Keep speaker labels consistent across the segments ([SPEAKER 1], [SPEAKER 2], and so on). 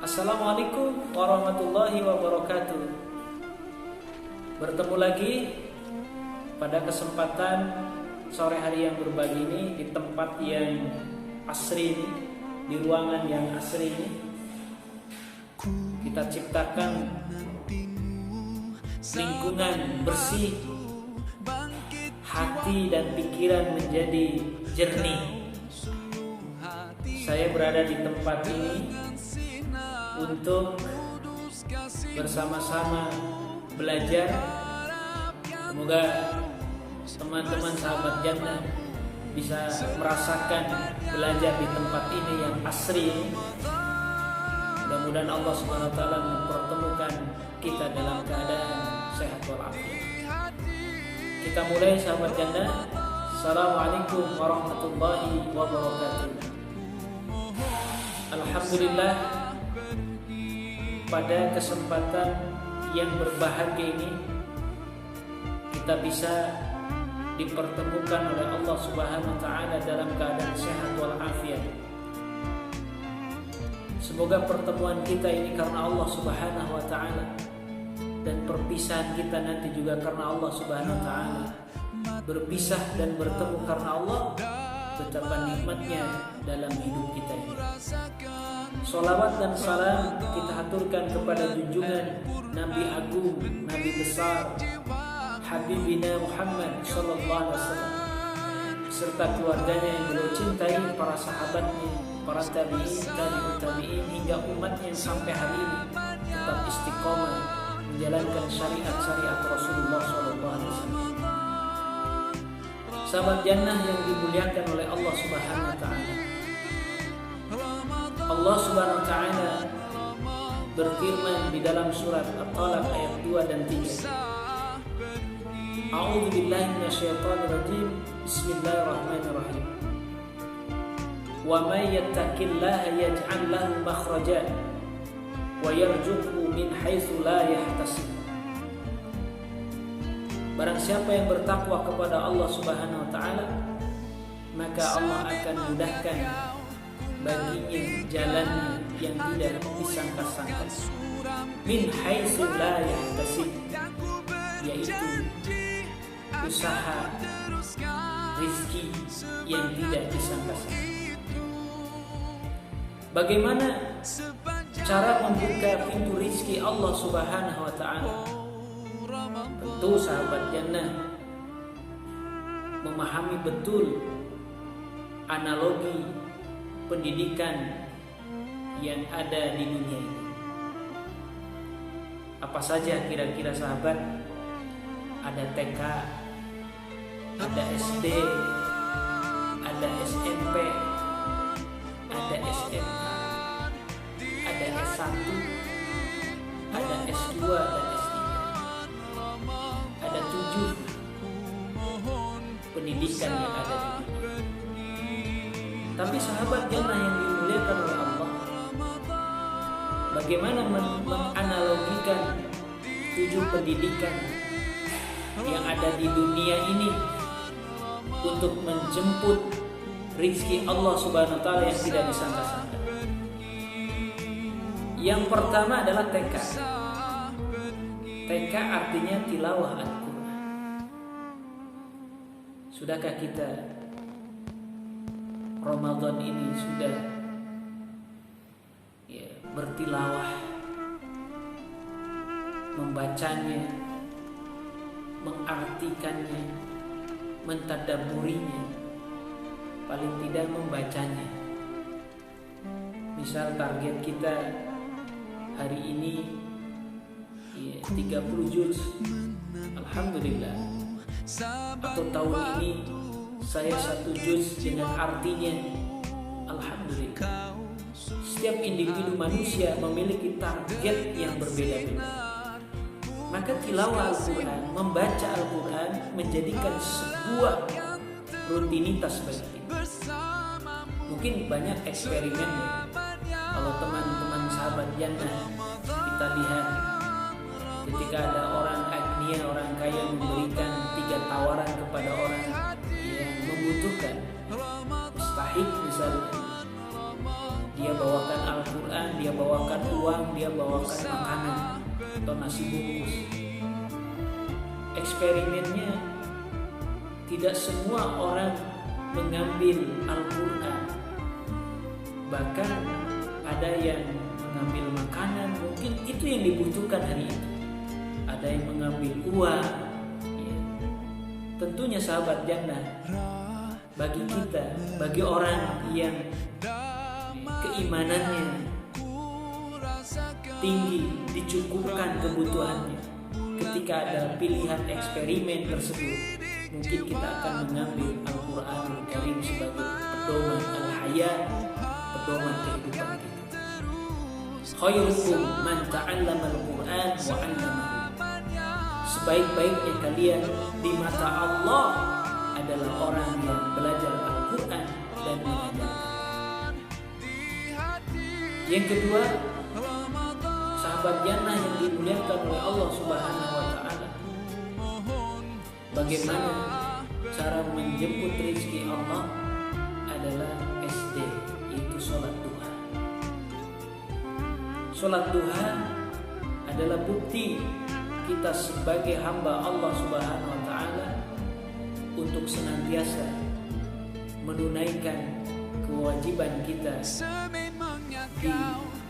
[SPEAKER 1] Assalamualaikum warahmatullahi wabarakatuh. Bertemu lagi pada kesempatan sore hari yang berbagi ini di tempat yang asri ini, di ruangan yang asri ini. Kita ciptakan lingkungan bersih, hati dan pikiran menjadi jernih. Saya berada di tempat ini untuk bersama-sama belajar. Semoga teman-teman sahabat jannah bisa merasakan belajar di tempat ini yang asri ini. Mudah-mudahan Allah SWT mempertemukan kita dalam keadaan sehat walafiat. Kita mulai sahabat jannah. Assalamualaikum warahmatullahi wabarakatuh. Alhamdulillah, pada kesempatan yang berbahagia ini kita bisa dipertemukan oleh Allah Subhanahu wa taala dalam keadaan sehat walafiat. Semoga pertemuan kita ini karena Allah Subhanahu wa taala, dan perpisahan kita nanti juga karena Allah Subhanahu wa taala. Berpisah dan bertemu karena Allah, betapa nikmatnya dalam hidup kita ini. Sholawat dan salam kita haturkan kepada junjungan Nabi Agung, Nabi besar, Habibina Muhammad sallallahu alaihi wasallam, serta keluarganya yang beliau cintai, para sahabatnya, para tabi'in hingga umatnya sampai hari ini tetap istiqomah menjalankan syariat Rasulullah sallallahu alaihi wasallam. Sahabat jannah yang dimuliakan oleh Allah Subhanahu wa taala. Allah Subhanahu wa taala berfirman di dalam surat At-Talaq ayat 2 dan 3. A'udzu billahi minasyaitonir rajim. Bismillahirrahmanirrahim. Wa may yattaqillaha yaj'al lahu makhrajan wa yarzuqhu min haitsu la yahtasib. Barang siapa yang bertakwa kepada Allah Subhanahu wa taala, maka Allah akan mudahkan baginya jalannya yang tidak disangka-sangka. Min haitsu la yahtasib, yaitu usaha rezeki yang tidak disangka-sangka. Bagaimana cara membuka pintu rezeki Allah Subhanahu wa taala? Tentu sahabat jannah memahami betul analogi pendidikan yang ada di dunia ini. Apa saja kira-kira sahabat? Ada TK, ada SD, ada SMP, ada SMA, ada S1, ada S2 dan S3. Ada 7 pendidikan yang ada di dunia. Tapi sahabat jannah yang dimuliakan oleh Allah, bagaimana menganalogikan 7 pendidikan yang ada di dunia ini untuk menjemput rezeki Allah Subhanahu wa taala yang tidak disangka-sangka. Yang pertama adalah TK. TK artinya tilawah Al-Quran. Sudahkah kita Ramadan ini sudah bertilawah, membacanya, mengartikannya, mentadabburinya, paling tidak membacanya. Misal target kita hari ini 30 juz, alhamdulillah. Atau tahun ini saya 1 juz dengan artinya, alhamdulillah. Setiap individu manusia memiliki target yang berbeda-beda. Maka tilawah Al-Quran, membaca Al-Quran menjadikan sebuah rutinitas bagi kita. Mungkin banyak eksperimennya. Kalau teman-teman sahabat jannah kita lihat, ketika ada orang agnia, orang kaya memberikan 3 tawaran kepada orang yang membutuhkan, mustahik misalnya, dia bawakan Al-Quran dia bawakan uang, dia bawakan makanan atau nasi bungkus. Eksperimennya, tidak semua orang mengambil Al-Quran. Bahkan ada yang mengambil makanan, mungkin itu yang dibutuhkan hari itu. Ada yang mengambil uang. Ya. Tentunya sahabat jannah, bagi kita, bagi orang yang keimanannya tinggi, dicukupkan kebutuhannya, ketika ada pilihan eksperimen tersebut, mungkin kita akan mengambil Al-Quranul Karim sebagai pedoman al-hayat, pedoman kehidupan kita. Khairukum man ta'allama al-Quran wa 'allamahu. Sebaik-baiknya kalian di mata Allah adalah orang yang belajar Al-Quran dan mengajarkan. Yang kedua, sahabat jannah yang dimuliakan oleh Allah Subhanahu wa taala, bagaimana cara menjemput rezeki Allah adalah SD, yaitu sholat duha. Sholat duha adalah bukti kita sebagai hamba Allah Subhanahu wa taala untuk senantiasa menunaikan kewajiban kita di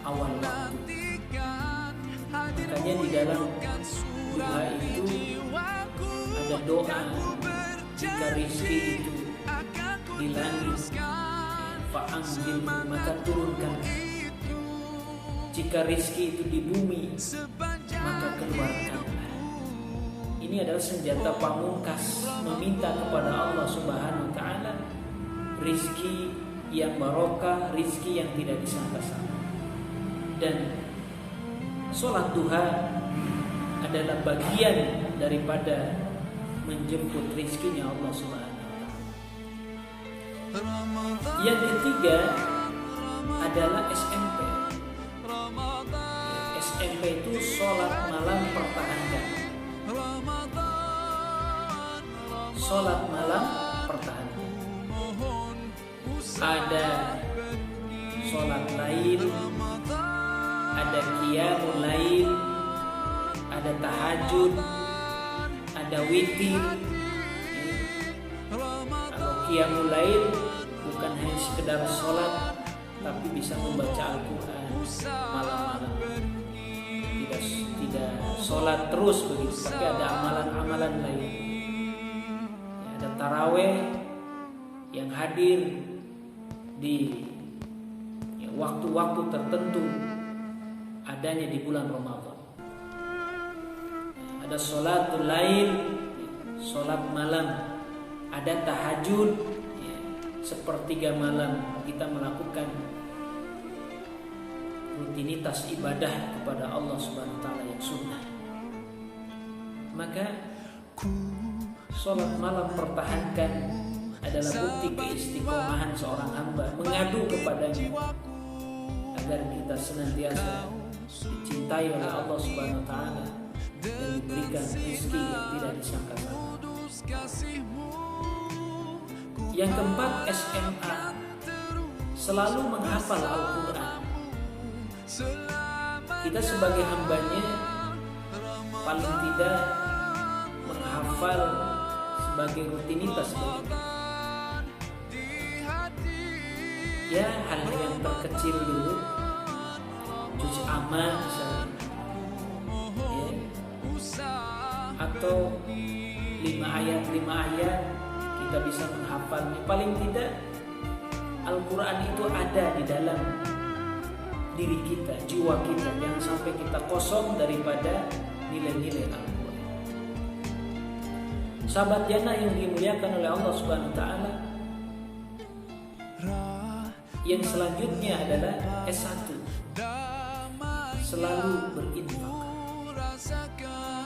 [SPEAKER 1] awal waktu. Makanya di dalam doa itu ada doa, jika rezeki itu di langit, fa'anzil, maka turunkan. Jika rezeki itu di bumi, maka keluarkanlah. Ini adalah senjata pamungkas meminta kepada Allah Subhanahu wa taala rezeki yang barokah, rezeki yang tidak disangka-sangka. Dan sholat duha adalah bagian daripada menjemput rezekinya Allah Subhanahu wa taala. Yang ketiga adalah SMP. SMP itu sholat malam pertahankan. Sholat malam pertahankan. Ada sholat lail, ada qiyamul lail, ada tahajud, ada witir. Kalau qiyamul lail bukan hanya sekedar sholat, tapi bisa membaca Al-Quran malam-malam. Tidak sholat terus begitu, tapi ada amalan-amalan lain. Ya, ada taraweh yang hadir di waktu-waktu tertentu, adanya di bulan Ramadan. Ada sholatul lail, sholat malam, ada tahajud, ya, sepertiga malam kita melakukan rutinitas ibadah kepada Allah Subhanahu wa taala yang sunnah. Maka sholat malam pertahankan adalah bukti keistiqomahan seorang hamba mengadu kepadanya agar kita senantiasa dicintai oleh Allah Subhanahu wa taala dan diberikan rezeki yang tidak disangka-sangka. Yang keempat, SMA, selalu menghafal Al-Quran. Kita sebagai hambanya paling tidak menghafal sebagai rutinitas bagi kita. Ya, hal yang terkecil dulu, juz amma misalnya, ya, atau 5 ayat kita bisa menghafalnya. Paling tidak Al-Quran itu ada di dalam diri kita, jiwa kita. Jangan sampai kita kosong daripada nilai-nilai Al-Quran. Sahabat jannah yang dimuliakan oleh Allah Subhanahu wa taala, yang selanjutnya adalah S1, selalu berinfak.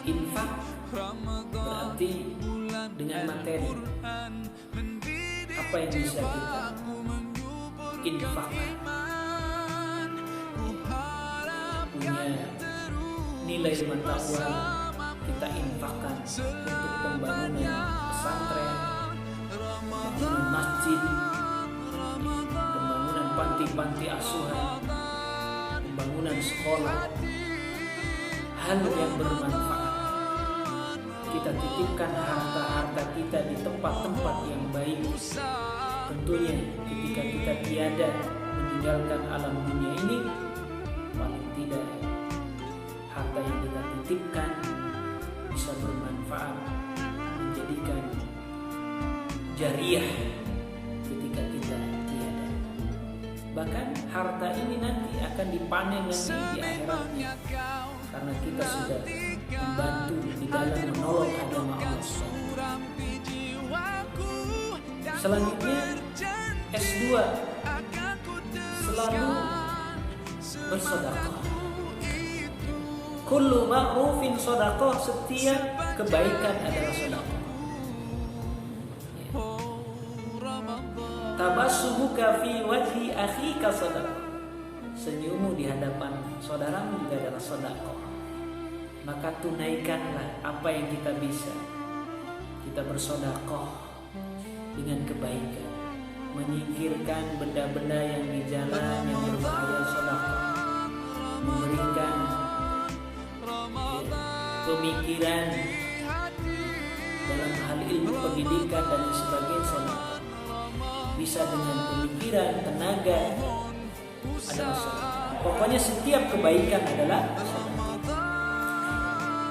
[SPEAKER 1] Infak berarti dengan materi. Apa yang bisa kita infakkan? Punya nilai mata uang, kita infakkan untuk pembangunan pesantren, pembangunan masjid, pembangunan panti-panti asuhan, pembangunan sekolah, hal yang bermanfaat. Kita titipkan harta-harta kita di tempat-tempat yang baik. Tentunya ketika kita tiada meninggalkan alam dunia ini, paling tidak harta yang kita titipkan bisa bermanfaat, menjadikan jariah ketika kita tiada. Bahkan harta ini nanti akan dipanen nanti di akhiratnya, karena kita sudah membantu di dalam menolong agama Allah. Selanjutnya S2, selalu bersedekah. Kullu ma'rufin sedekah, setiap kebaikan adalah sedekah. Tabassubuka fi wajhi akhika sedekah. Senyummu di hadapan saudaramu juga adalah sedekah. Maka tunaikanlah apa yang kita bisa. Kita bersedekah dengan kebaikan, menyingkirkan benda-benda yang di jalan yang berbahaya, sedekah. Memberikan pemikiran dalam hal ilmu pendidikan dan sebagainya, sedekah. Bisa dengan pemikiran, tenaga, adalah sedekah. Pokoknya setiap kebaikan adalah sedekah.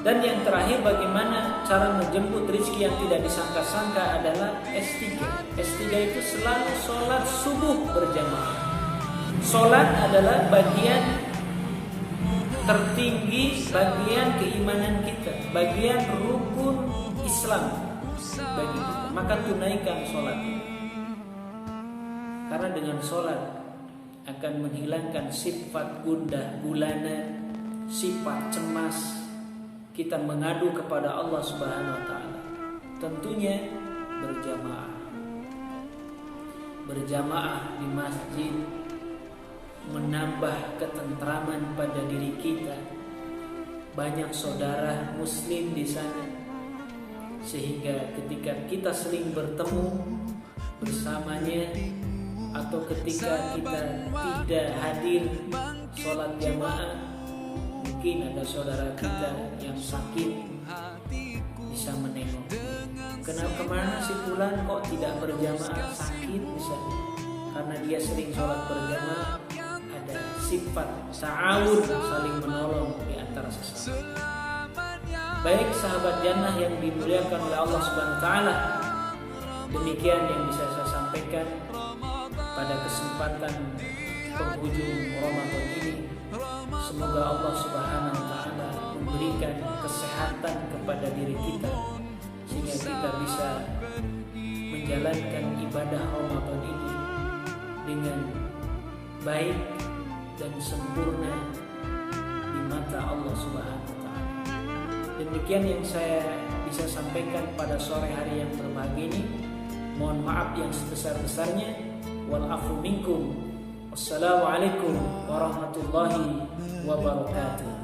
[SPEAKER 1] Dan yang terakhir, bagaimana cara menjemput rezeki yang tidak disangka-sangka adalah S3. S3 itu selalu sholat subuh berjamaah. Sholat adalah bagian tertinggi, bagian keimanan kita, bagian rukun Islam bagi kita. Maka tunaikan sholat. Karena dengan sholat akan menghilangkan sifat gundah gulana, sifat cemas. Kita mengadu kepada Allah Subhanahu wa taala. Tentunya berjamaah. Berjamaah di masjid menambah ketentraman pada diri kita. Banyak saudara muslim di sana, sehingga ketika kita sering bertemu bersamanya, atau ketika kita tidak hadir sholat jamaah, mungkin ada saudara kita yang sakit, bisa menengok. Kemana si fulan kok tidak berjamaah, sakit misalnya. Karena dia sering sholat berjamaah, ada sifat ta'awun, saling menolong di antara sesama. Baik sahabat jannah yang dimuliakan oleh Allah Subhanahu wa taala, demikian yang bisa saya sampaikan pada kesempatan penghujung Ramadan ini. Semoga Allah Subhanahu wa taala memberikan kesehatan kepada diri kita, sehingga kita bisa menjalankan ibadah Ramadan ini dengan baik dan sempurna di mata Allah Subhanahu wa taala. Demikian yang saya bisa sampaikan pada sore hari yang berbahagia ini. Mohon maaf yang sebesar-besarnya. Wal afu minkum. Wassalamualaikum warahmatullahi wabarakatuh.